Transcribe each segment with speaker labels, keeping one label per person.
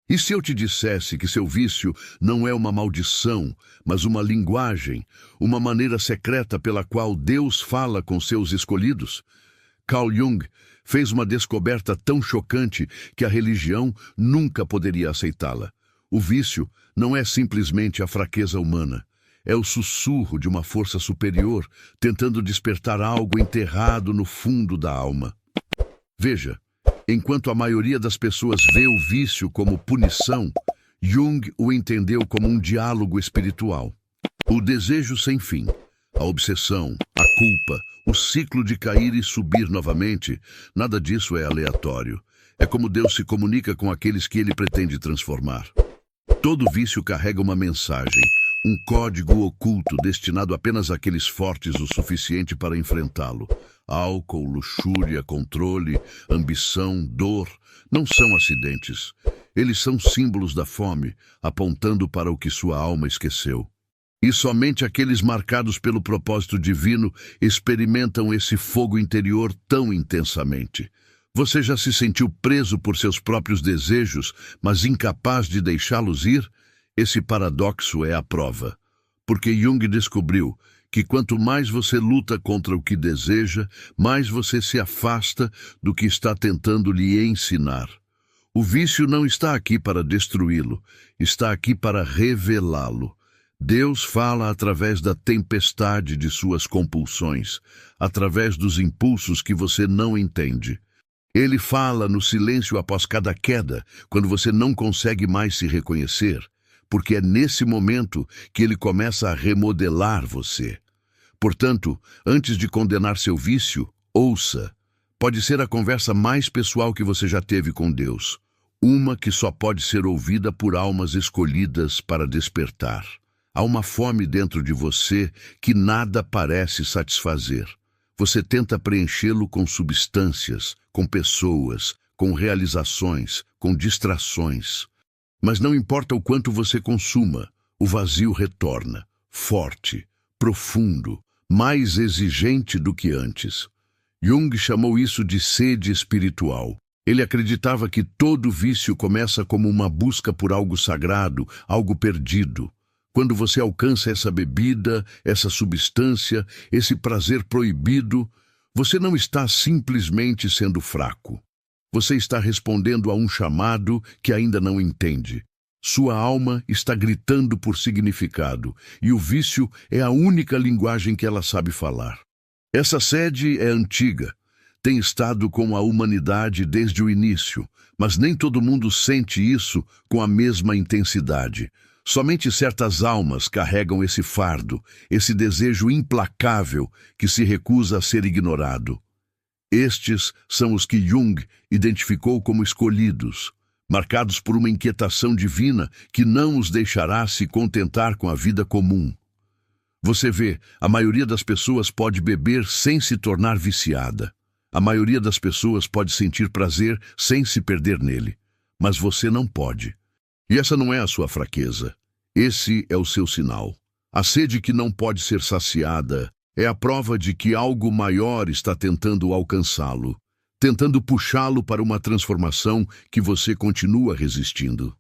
Speaker 1: E se eu te dissesse que seu vício não é uma maldição, mas uma linguagem, uma maneira secreta pela qual Deus fala com seus escolhidos? Carl Jung fez uma descoberta tão chocante que a religião nunca poderia aceitá-la. O vício não é simplesmente a fraqueza humana. É o sussurro de uma força superior tentando despertar algo enterrado no fundo da alma. Veja, enquanto a maioria das pessoas vê o vício como punição, Jung o entendeu como um diálogo espiritual. O desejo sem fim, a obsessão, a culpa, o ciclo de cair e subir novamente, nada disso é aleatório. É como Deus se comunica com aqueles que ele pretende transformar. Todo vício carrega uma mensagem, um código oculto destinado apenas àqueles fortes o suficiente para enfrentá-lo. Álcool, luxúria, controle, ambição, dor, não são acidentes. Eles são símbolos da fome, apontando para o que sua alma esqueceu. E somente aqueles marcados pelo propósito divino experimentam esse fogo interior tão intensamente. Você já se sentiu preso por seus próprios desejos, mas incapaz de deixá-los ir? Esse paradoxo é a prova. Porque Jung descobriu que quanto mais você luta contra o que deseja, mais você se afasta do que está tentando lhe ensinar. O vício não está aqui para destruí-lo, está aqui para revelá-lo. Deus fala através da tempestade de suas compulsões, através dos impulsos que você não entende. Ele fala no silêncio após cada queda, quando você não consegue mais se reconhecer, porque é nesse momento que ele começa a remodelar você. Portanto, antes de condenar seu vício, ouça. Pode ser a conversa mais pessoal que você já teve com Deus, uma que só pode ser ouvida por almas escolhidas para despertar. Há uma fome dentro de você que nada parece satisfazer. Você tenta preenchê-lo com substâncias, com pessoas, com realizações, com distrações. Mas não importa o quanto você consuma, o vazio retorna, forte, profundo, mais exigente do que antes. Jung chamou isso de sede espiritual. Ele acreditava que todo vício começa como uma busca por algo sagrado, algo perdido. Quando você alcança essa bebida, essa substância, esse prazer proibido, você não está simplesmente sendo fraco. Você está respondendo a um chamado que ainda não entende. Sua alma está gritando por significado, e o vício é a única linguagem que ela sabe falar. Essa sede é antiga, tem estado com a humanidade desde o início, mas nem todo mundo sente isso com a mesma intensidade. Somente certas almas carregam esse fardo, esse desejo implacável que se recusa a ser ignorado. Estes são os que Jung identificou como escolhidos, marcados por uma inquietação divina que não os deixará se contentar com a vida comum. Você vê, a maioria das pessoas pode beber sem se tornar viciada. A maioria das pessoas pode sentir prazer sem se perder nele. Mas você não pode. E essa não é a sua fraqueza. Esse é o seu sinal. A sede que não pode ser saciada é a prova de que algo maior está tentando alcançá-lo, tentando puxá-lo para uma transformação que você continua resistindo.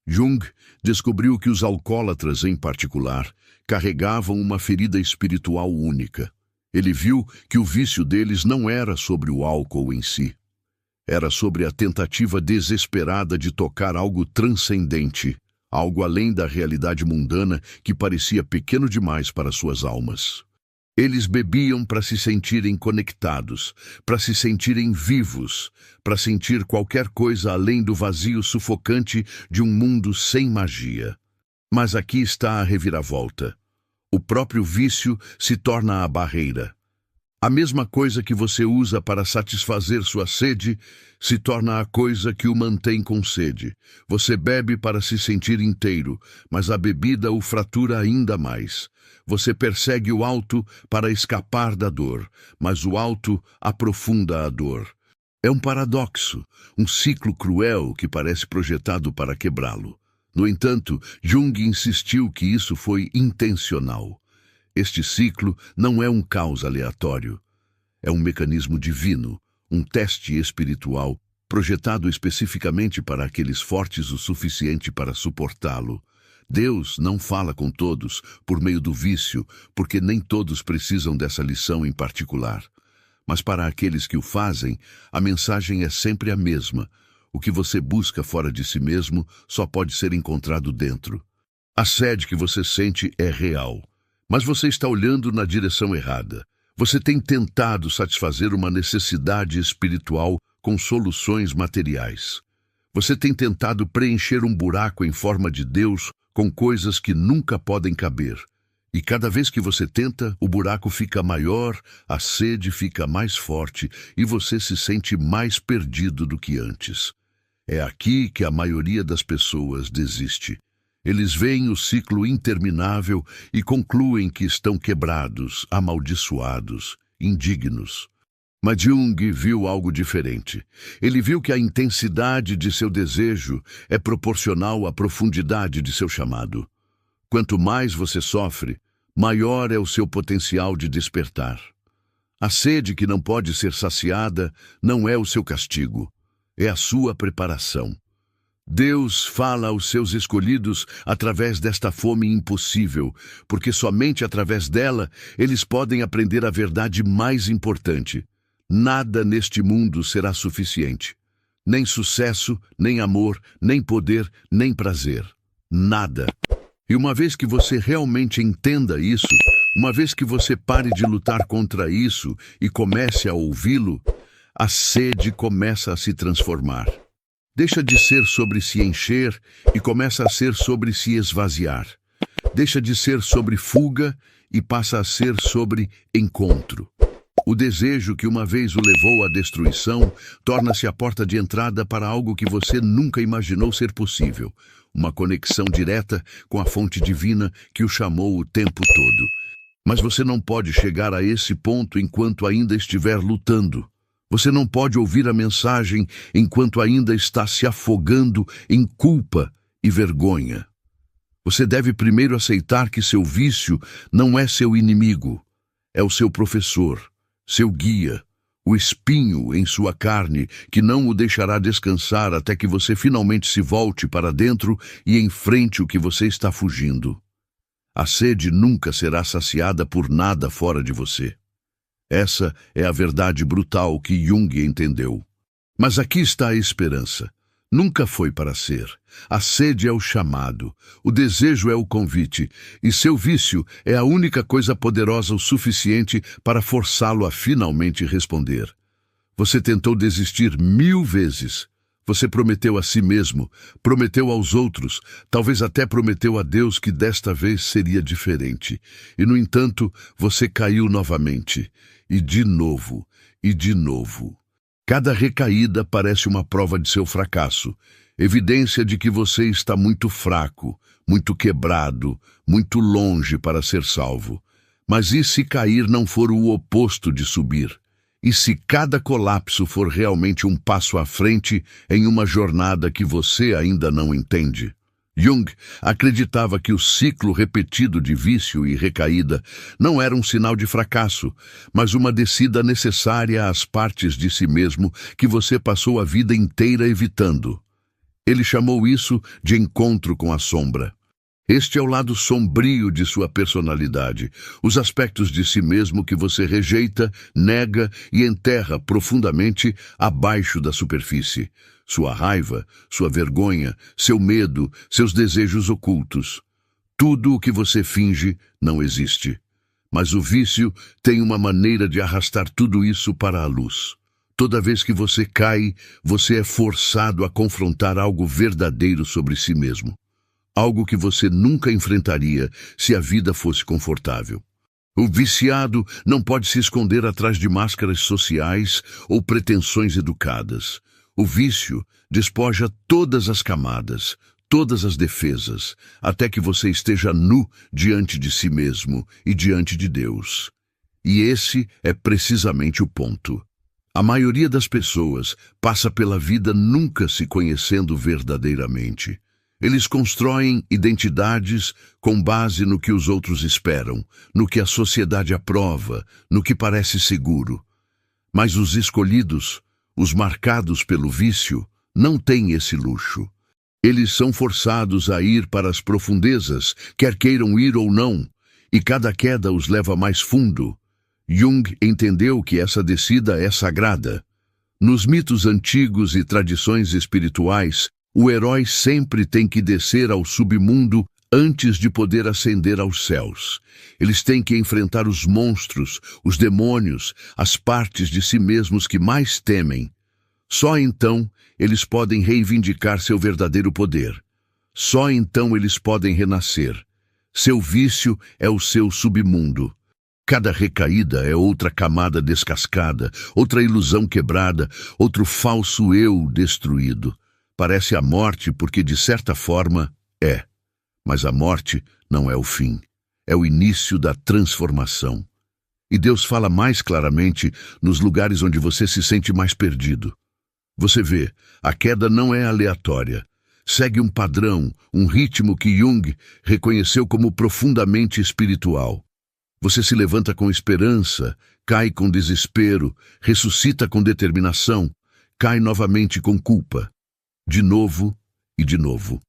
Speaker 1: Jung descobriu que os alcoólatras, em particular, carregavam uma ferida espiritual única. Ele viu que o vício deles não era sobre o álcool em si. Era sobre a tentativa desesperada de tocar algo transcendente, algo além da realidade mundana que parecia pequeno demais para suas almas. Eles bebiam para se sentirem conectados, para se sentirem vivos, para sentir qualquer coisa além do vazio sufocante de um mundo sem magia. Mas aqui está a reviravolta. O próprio vício se torna a barreira. A mesma coisa que você usa para satisfazer sua sede se torna a coisa que o mantém com sede. Você bebe para se sentir inteiro, mas a bebida o fratura ainda mais. Você persegue o alto para escapar da dor, mas o alto aprofunda a dor. É um paradoxo, um ciclo cruel que parece projetado para quebrá-lo. No entanto, Jung insistiu que isso foi intencional. Este ciclo não é um caos aleatório. É um mecanismo divino, um teste espiritual projetado especificamente para aqueles fortes o suficiente para suportá-lo. Deus não fala com todos por meio do vício, porque nem todos precisam dessa lição em particular. Mas para aqueles que o fazem, a mensagem é sempre a mesma. O que você busca fora de si mesmo só pode ser encontrado dentro. A sede que você sente é real, mas você está olhando na direção errada. Você tem tentado satisfazer uma necessidade espiritual com soluções materiais. Você tem tentado preencher um buraco em forma de Deus com coisas que nunca podem caber. E cada vez que você tenta, o buraco fica maior, a sede fica mais forte e você se sente mais perdido do que antes. É aqui que a maioria das pessoas desiste. Eles veem o ciclo interminável e concluem que estão quebrados, amaldiçoados, indignos. Mas Jung viu algo diferente. Ele viu que a intensidade de seu desejo é proporcional à profundidade de seu chamado. Quanto mais você sofre, maior é o seu potencial de despertar. A sede que não pode ser saciada não é o seu castigo, é a sua preparação. Deus fala aos seus escolhidos através desta fome impossível, porque somente através dela eles podem aprender a verdade mais importante. Nada neste mundo será suficiente. Nem sucesso, nem amor, nem poder, nem prazer. Nada. E uma vez que você realmente entenda isso, uma vez que você pare de lutar contra isso e comece a ouvi-lo, a sede começa a se transformar. Deixa de ser sobre se encher e começa a ser sobre se esvaziar. Deixa de ser sobre fuga e passa a ser sobre encontro. O desejo que uma vez o levou à destruição torna-se a porta de entrada para algo que você nunca imaginou ser possível. Uma conexão direta com a fonte divina que o chamou o tempo todo. Mas você não pode chegar a esse ponto enquanto ainda estiver lutando. Você não pode ouvir a mensagem enquanto ainda está se afogando em culpa e vergonha. Você deve primeiro aceitar que seu vício não é seu inimigo, é o seu professor, seu guia, o espinho em sua carne que não o deixará descansar até que você finalmente se volte para dentro e enfrente o que você está fugindo. A sede nunca será saciada por nada fora de você. Essa é a verdade brutal que Jung entendeu. Mas aqui está a esperança. Nunca foi para ser. A sede é o chamado, o desejo é o convite, e seu vício é a única coisa poderosa o suficiente para forçá-lo a finalmente responder. Você tentou desistir 1000 vezes. Você prometeu a si mesmo, prometeu aos outros, talvez até prometeu a Deus que desta vez seria diferente. E, no entanto, você caiu novamente. E de novo, e de novo. Cada recaída parece uma prova de seu fracasso, evidência de que você está muito fraco, muito quebrado, muito longe para ser salvo. Mas e se cair não for o oposto de subir? E se cada colapso for realmente um passo à frente em uma jornada que você ainda não entende? Jung acreditava que o ciclo repetido de vício e recaída não era um sinal de fracasso, mas uma descida necessária às partes de si mesmo que você passou a vida inteira evitando. Ele chamou isso de encontro com a sombra. Este é o lado sombrio de sua personalidade, os aspectos de si mesmo que você rejeita, nega e enterra profundamente abaixo da superfície. Sua raiva, sua vergonha, seu medo, seus desejos ocultos. Tudo o que você finge não existe. Mas o vício tem uma maneira de arrastar tudo isso para a luz. Toda vez que você cai, você é forçado a confrontar algo verdadeiro sobre si mesmo. Algo que você nunca enfrentaria se a vida fosse confortável. O viciado não pode se esconder atrás de máscaras sociais ou pretensões educadas. O vício despoja todas as camadas, todas as defesas, até que você esteja nu diante de si mesmo e diante de Deus. E esse é precisamente o ponto. A maioria das pessoas passa pela vida nunca se conhecendo verdadeiramente. Eles constroem identidades com base no que os outros esperam, no que a sociedade aprova, no que parece seguro. Mas os escolhidos, Os marcados pelo vício não têm esse luxo. Eles são forçados a ir para as profundezas, quer queiram ir ou não, e cada queda os leva mais fundo. Jung entendeu que essa descida é sagrada. Nos mitos antigos e tradições espirituais, o herói sempre tem que descer ao submundo antes de poder ascender aos céus. Eles têm que enfrentar os monstros, os demônios, as partes de si mesmos que mais temem. Só então eles podem reivindicar seu verdadeiro poder. Só então eles podem renascer. Seu vício é o seu submundo. Cada recaída é outra camada descascada, outra ilusão quebrada, outro falso eu destruído. Parece a morte porque, de certa forma, é. Mas a morte não é o fim. É o início da transformação. E Deus fala mais claramente nos lugares onde você se sente mais perdido. Você vê, a queda não é aleatória. Segue um padrão, um ritmo que Jung reconheceu como profundamente espiritual. Você se levanta com esperança, cai com desespero, ressuscita com determinação, cai novamente com culpa. De novo e de novo.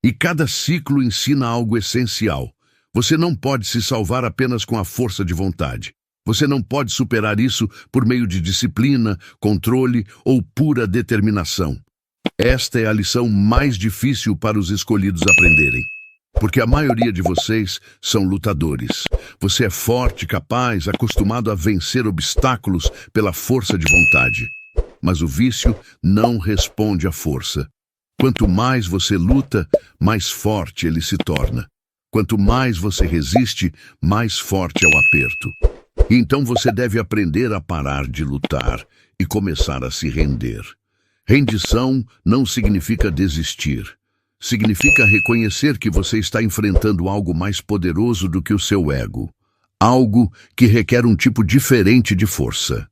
Speaker 1: E cada ciclo ensina algo essencial. Você não pode se salvar apenas com a força de vontade. Você não pode superar isso por meio de disciplina, controle ou pura determinação. Esta é a lição mais difícil para os escolhidos aprenderem. Porque a maioria de vocês são lutadores. Você é forte, capaz, acostumado a vencer obstáculos pela força de vontade. Mas o vício não responde à força. Quanto mais você luta, mais forte ele se torna. Quanto mais você resiste, mais forte é o aperto. Então você deve aprender a parar de lutar e começar a se render. Rendição não significa desistir. Significa reconhecer que você está enfrentando algo mais poderoso do que o seu ego. Algo que requer um tipo diferente de força.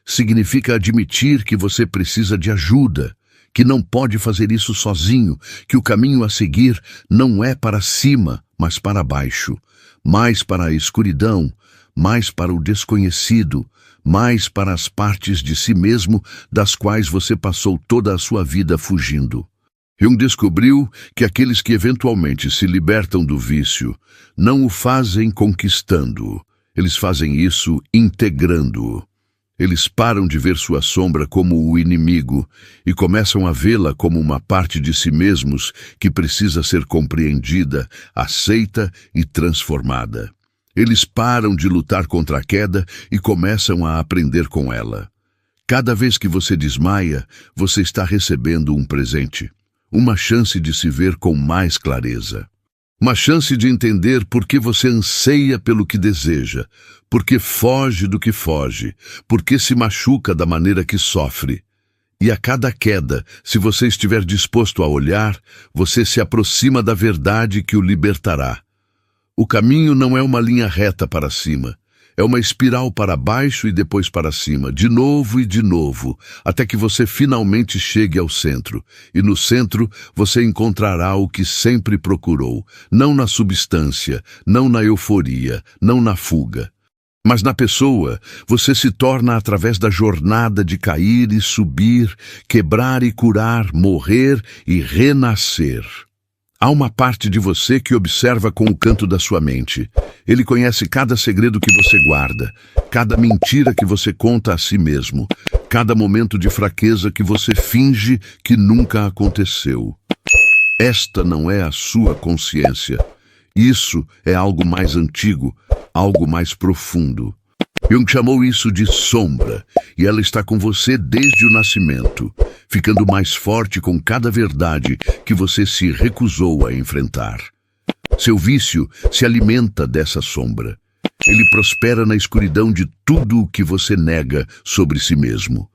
Speaker 1: Significa admitir que você precisa de ajuda, que não pode fazer isso sozinho, que o caminho a seguir não é para cima, mas para baixo, mais para a escuridão, mais para o desconhecido, mais para as partes de si mesmo das quais você passou toda a sua vida fugindo. Jung descobriu que aqueles que eventualmente se libertam do vício não o fazem conquistando-o, eles fazem isso integrando-o. Eles param de ver sua sombra como o inimigo e começam a vê-la como uma parte de si mesmos que precisa ser compreendida, aceita e transformada. Eles param de lutar contra a queda e começam a aprender com ela. Cada vez que você desmaia, você está recebendo um presente, uma chance de se ver com mais clareza. Uma chance de entender por que você anseia pelo que deseja, por que foge do que foge, por que se machuca da maneira que sofre. E a cada queda, se você estiver disposto a olhar, você se aproxima da verdade que o libertará. O caminho não é uma linha reta para cima. É uma espiral para baixo e depois para cima, de novo, até que você finalmente chegue ao centro. E no centro você encontrará o que sempre procurou, não na substância, não na euforia, não na fuga. Mas na pessoa, você se torna através da jornada de cair e subir, quebrar e curar, morrer e renascer. Há uma parte de você que observa com o canto da sua mente. Ele conhece cada segredo que você guarda, cada mentira que você conta a si mesmo, cada momento de fraqueza que você finge que nunca aconteceu. Esta não é a sua consciência. Isso é algo mais antigo, algo mais profundo. Jung chamou isso de sombra, e ela está com você desde o nascimento, ficando mais forte com cada verdade que você se recusou a enfrentar. Seu vício se alimenta dessa sombra. Ele prospera na escuridão de tudo o que você nega sobre si mesmo.